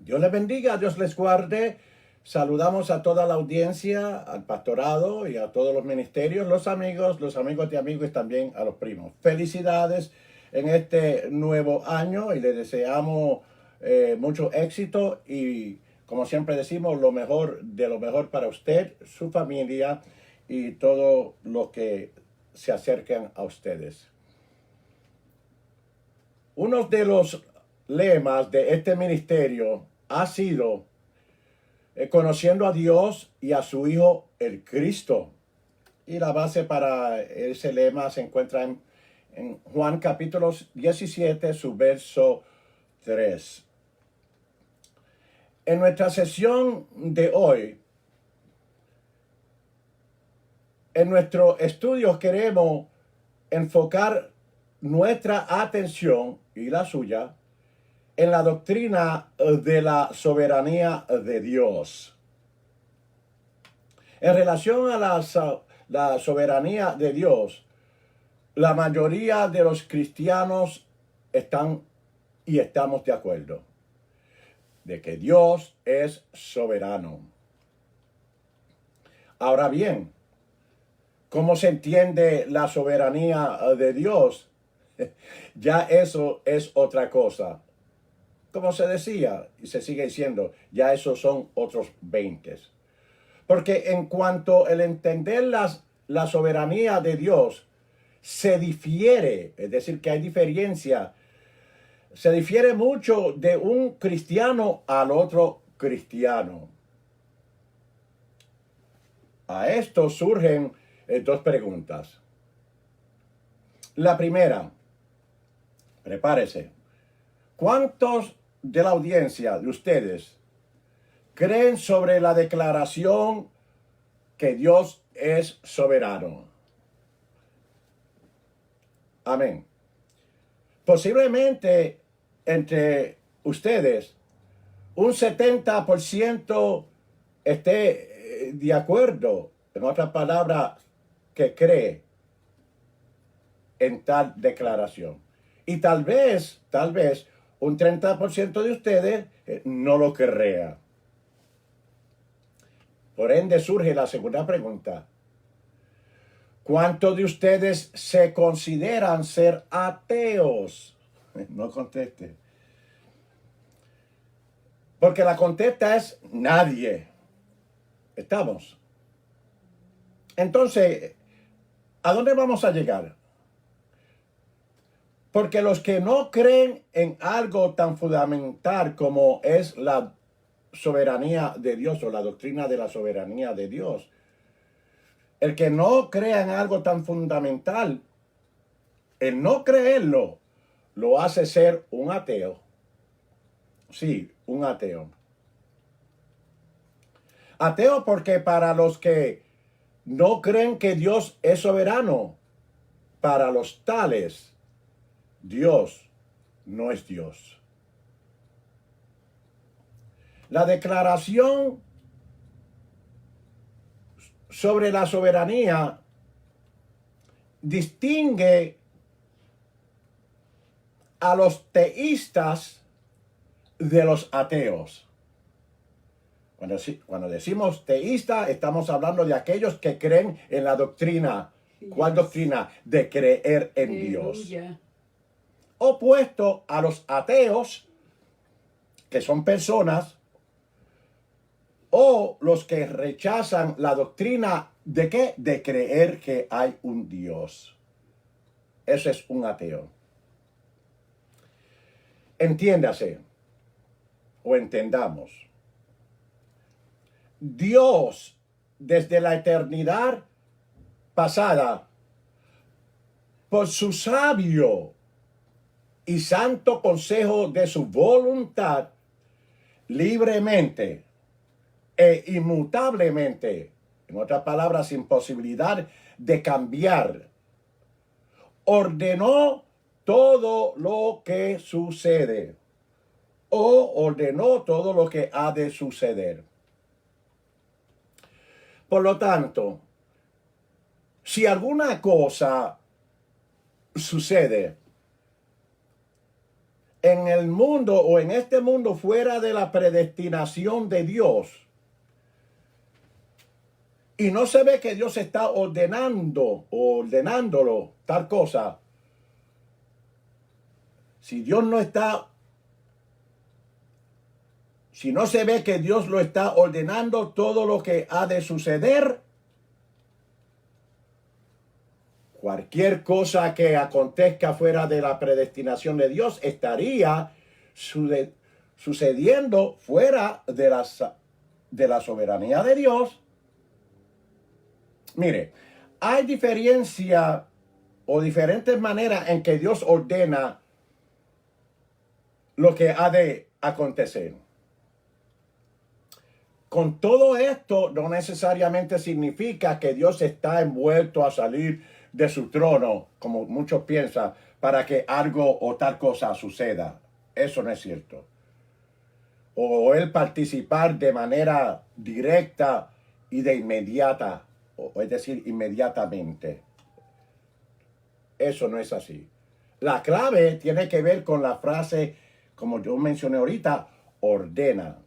Dios les bendiga, Dios les guarde. Saludamos a toda la audiencia, al pastorado y a todos los ministerios, los amigos de amigos y también a los primos. Felicidades en este nuevo año y les deseamos mucho éxito y, como siempre decimos, lo mejor de lo mejor para usted, su familia y todos los que se acerquen a ustedes. Uno de los lemas de este ministerio ha sido conociendo a Dios y a su Hijo el Cristo. Y la base para ese lema se encuentra en Juan capítulo 17, su verso 3. En nuestra sesión de hoy, en nuestro estudio queremos enfocar nuestra atención y la suya en la doctrina de la soberanía de Dios. En relación a la soberanía de Dios, la mayoría de los cristianos estamos de acuerdo de que Dios es soberano. Ahora bien, ¿cómo se entiende la soberanía de Dios? Ya eso es otra cosa. Como se decía y se sigue diciendo, ya esos son otros 20. Porque en cuanto el entender la soberanía de Dios se difiere, es decir, que hay diferencia, se difiere mucho de un cristiano al otro cristiano. A esto surgen dos preguntas. La primera, prepárese. ¿Cuántos de la audiencia de ustedes creen sobre la declaración que Dios es soberano? Amén. Posiblemente entre ustedes un 70% esté de acuerdo, en otras palabras, que cree en tal declaración. Y tal vez un 30% de ustedes no lo crea. Por ende surge la segunda pregunta. ¿Cuántos de ustedes se consideran ser ateos? No conteste. Porque la contesta es nadie. ¿Estamos? Entonces, ¿a dónde vamos a llegar? Porque los que no creen en algo tan fundamental como es la soberanía de Dios o la doctrina de la soberanía de Dios, el que no crea en algo tan fundamental, el no creerlo, lo hace ser un ateo. Sí, un ateo. Ateo porque para los que no creen que Dios es soberano, para los tales, Dios no es Dios. La declaración sobre la soberanía distingue a los teístas de los ateos. Cuando decimos teísta, estamos hablando de aquellos que creen en la doctrina. ¿Cuál doctrina? De creer en Dios. Opuesto a los ateos, que son personas, o los que rechazan la doctrina de ¿qué? De creer que hay un Dios. Ese es un ateo. Entiéndase, o entendamos. Dios, desde la eternidad pasada, por su sabio y santo consejo de su voluntad, libremente e inmutablemente, en otras palabras, sin posibilidad de cambiar, ordenó todo lo que sucede o ordenó todo lo que ha de suceder. Por lo tanto, si alguna cosa sucede en el mundo o en este mundo fuera de la predestinación de Dios, y no se ve que Dios está ordenándolo tal cosa, si no se ve que Dios lo está ordenando todo lo que ha de suceder, cualquier cosa que acontezca fuera de la predestinación de Dios estaría sucediendo fuera de la soberanía de Dios. Mire, hay diferencia o diferentes maneras en que Dios ordena lo que ha de acontecer. Con todo esto, no necesariamente significa que Dios está envuelto a salir de su trono, como muchos piensan, para que algo o tal cosa suceda. Eso no es cierto. O él participar de manera directa y de inmediata, es decir, inmediatamente. Eso no es así. La clave tiene que ver con la frase, como yo mencioné ahorita, ordena.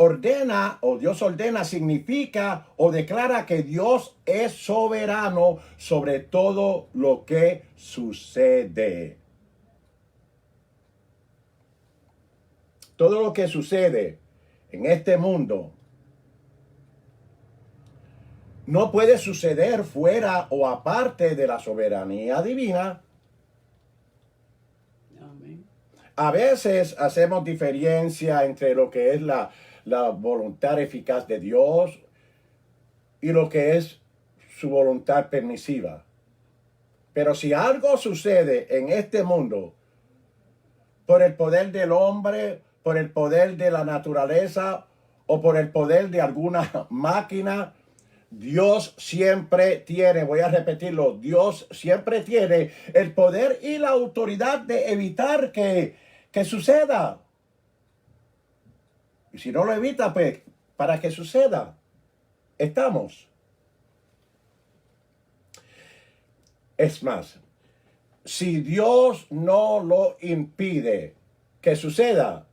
Ordena o Dios ordena significa o declara que Dios es soberano sobre todo lo que sucede. Todo lo que sucede en este mundo no puede suceder fuera o aparte de la soberanía divina. Amén. A veces hacemos diferencia entre lo que es la voluntad eficaz de Dios y lo que es su voluntad permisiva. Pero si algo sucede en este mundo por el poder del hombre, por el poder de la naturaleza o por el poder de alguna máquina, Dios siempre tiene, voy a repetirlo, Dios siempre tiene el poder y la autoridad de evitar que suceda. Y si no lo evita, pues, para que suceda, estamos. Es más, si Dios no lo impide que suceda,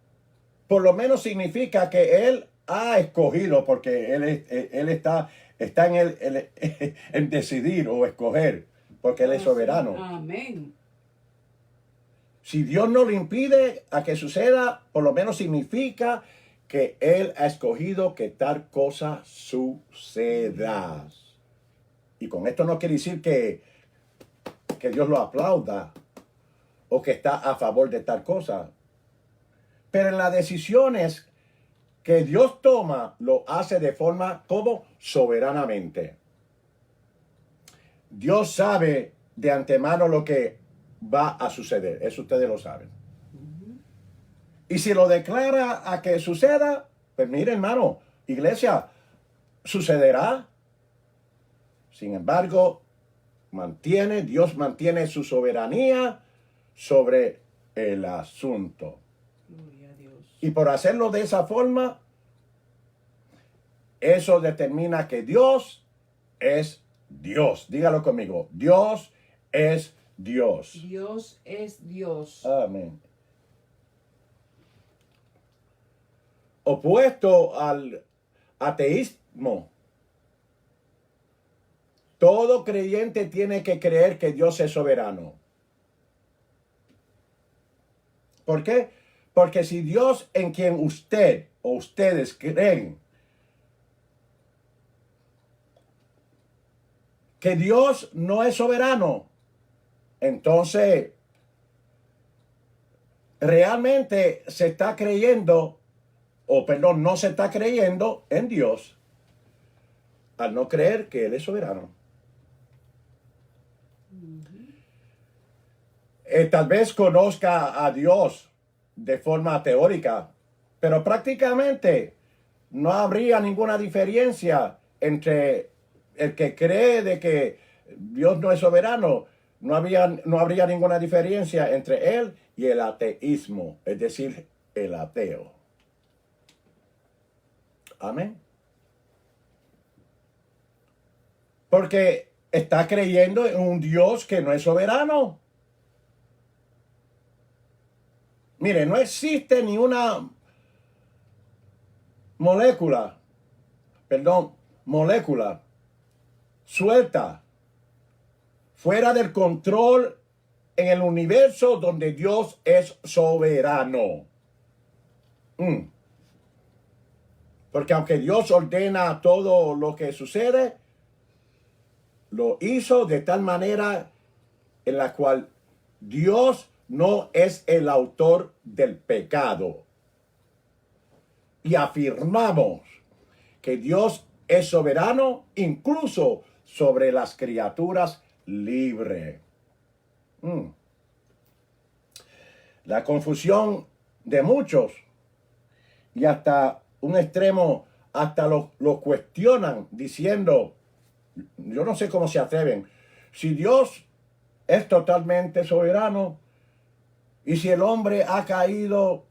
por lo menos significa que Él ha escogido, porque Él está en decidir o escoger, porque Él es soberano. Amén. Si Dios no lo impide a que suceda, por lo menos significa que Él ha escogido que tal cosa suceda. Y con esto no quiere decir que Dios lo aplauda o que está a favor de tal cosa. Pero en las decisiones que Dios toma, lo hace de forma como soberanamente. Dios sabe de antemano lo que va a suceder. Eso ustedes lo saben. Y si lo declara a que suceda, pues mire, hermano, iglesia, sucederá. Sin embargo, Dios mantiene su soberanía sobre el asunto. Gloria a Dios. Y por hacerlo de esa forma, eso determina que Dios es Dios. Dígalo conmigo. Dios es Dios. Dios es Dios. Amén. Opuesto al ateísmo, todo creyente tiene que creer que Dios es soberano. ¿Por qué? Porque si Dios en quien usted o ustedes creen que Dios no es soberano, entonces realmente se está creyendo, no se está creyendo en Dios al no creer que Él es soberano. Tal vez conozca a Dios de forma teórica, pero prácticamente no habría ninguna diferencia entre el que cree de que Dios no es soberano. No habría ninguna diferencia entre él y el ateísmo, es decir, el ateo. Amén. Porque está creyendo en un Dios que no es soberano. Mire, no existe ni una molécula suelta fuera del control en el universo donde Dios es soberano. Porque aunque Dios ordena todo lo que sucede, lo hizo de tal manera en la cual Dios no es el autor del pecado. Y afirmamos que Dios es soberano incluso sobre las criaturas libres. La confusión de muchos y hasta un extremo, hasta lo cuestionan diciendo, yo no sé cómo se atreven, si Dios es totalmente soberano y si el hombre ha caído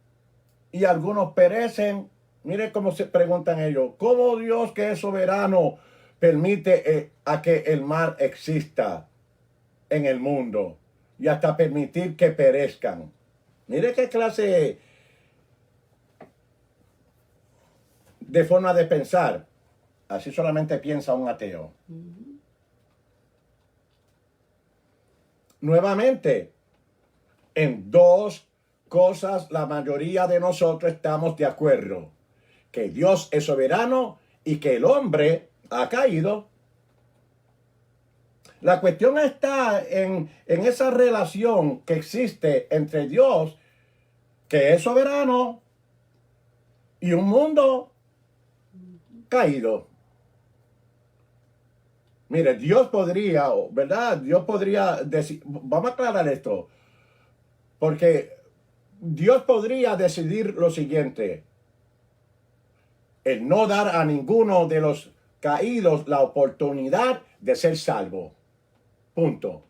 y algunos perecen, mire cómo se preguntan ellos, ¿cómo Dios que es soberano permite a que el mal exista en el mundo y hasta permitir que perezcan? Mire qué clase de forma de pensar. Así solamente piensa un ateo. Nuevamente, en dos cosas la mayoría de nosotros estamos de acuerdo: que Dios es soberano y que el hombre ha caído. La cuestión está en esa relación que existe entre Dios, que es soberano, y un mundo caído. Mire, Dios podría, ¿verdad? Dios podría decir, vamos a aclarar esto, porque Dios podría decidir lo siguiente: el no dar a ninguno de los caídos la oportunidad de ser salvo. Punto.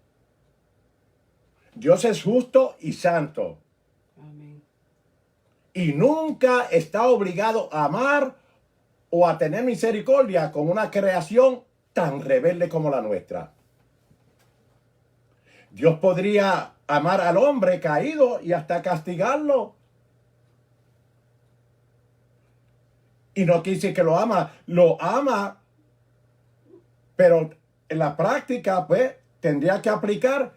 Dios es justo y santo. Amén. Y nunca está obligado a amar o a tener misericordia con una creación tan rebelde como la nuestra. Dios podría amar al hombre caído y hasta castigarlo. Y no quiere decir que lo ama, pero en la práctica, pues, tendría que aplicar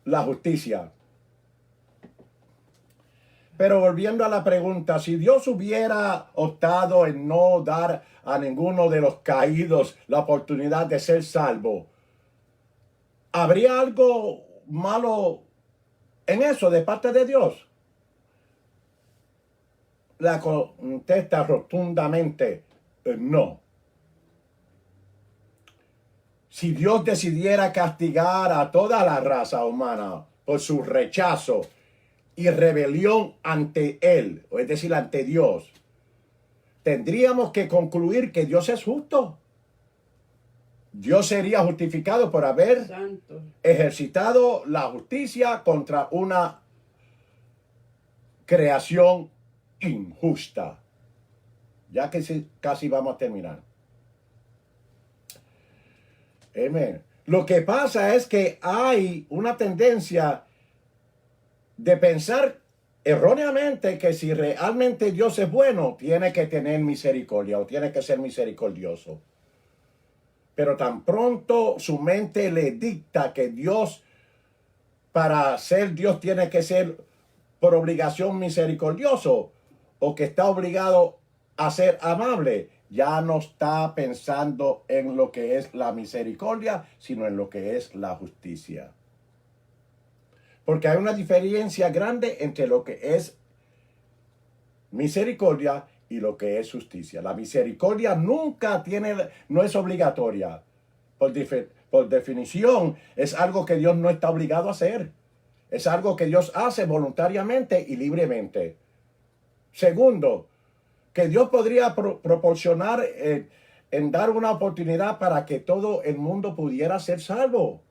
la justicia. Pero volviendo a la pregunta, si Dios hubiera optado en no dar a ninguno de los caídos la oportunidad de ser salvo, ¿habría algo malo en eso de parte de Dios? La contesta rotundamente no. Si Dios decidiera castigar a toda la raza humana por su rechazo y rebelión ante Él, o es decir, ante Dios, tendríamos que concluir que Dios es justo. Dios sería justificado por haber Santo. ejercitado la justicia contra una creación injusta. Ya que casi vamos a terminar. Amén. Lo que pasa es que hay una tendencia de pensar erróneamente que si realmente Dios es bueno, tiene que tener misericordia o tiene que ser misericordioso. Pero tan pronto su mente le dicta que Dios, para ser Dios, tiene que ser por obligación misericordioso o que está obligado a ser amable, ya no está pensando en lo que es la misericordia, sino en lo que es la justicia. Porque hay una diferencia grande entre lo que es misericordia y lo que es justicia. La misericordia no es obligatoria. Por definición, es algo que Dios no está obligado a hacer. Es algo que Dios hace voluntariamente y libremente. Segundo, que Dios podría proporcionar en dar una oportunidad para que todo el mundo pudiera ser salvo.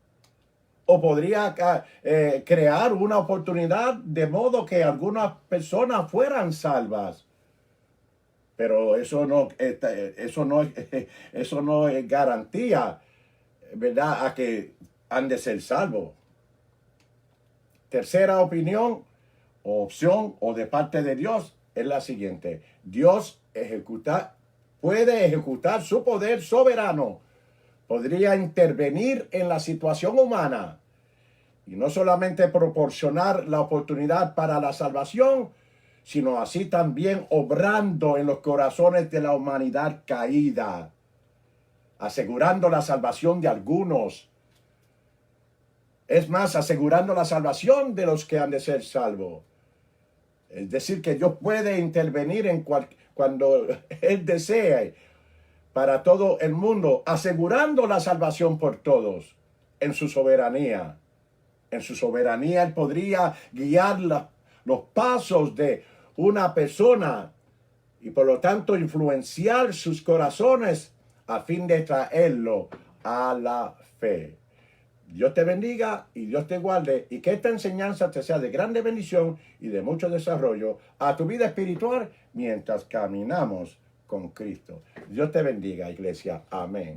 O podría crear una oportunidad de modo que algunas personas fueran salvas. Pero eso no es garantía, ¿verdad?, a que han de ser salvos. Tercera opinión, o opción o de parte de Dios es la siguiente. Dios puede ejecutar su poder soberano. Podría intervenir en la situación humana y no solamente proporcionar la oportunidad para la salvación, sino así también obrando en los corazones de la humanidad caída, asegurando la salvación de algunos. Es más, asegurando la salvación de los que han de ser salvos. Es decir, que Dios puede intervenir cuando Él desee para todo el mundo, asegurando la salvación por todos en su soberanía. En su soberanía Él podría guiar los pasos de una persona y por lo tanto influenciar sus corazones a fin de traerlo a la fe. Dios te bendiga y Dios te guarde y que esta enseñanza te sea de grande bendición y de mucho desarrollo a tu vida espiritual mientras caminamos con Cristo. Dios te bendiga, iglesia. Amén.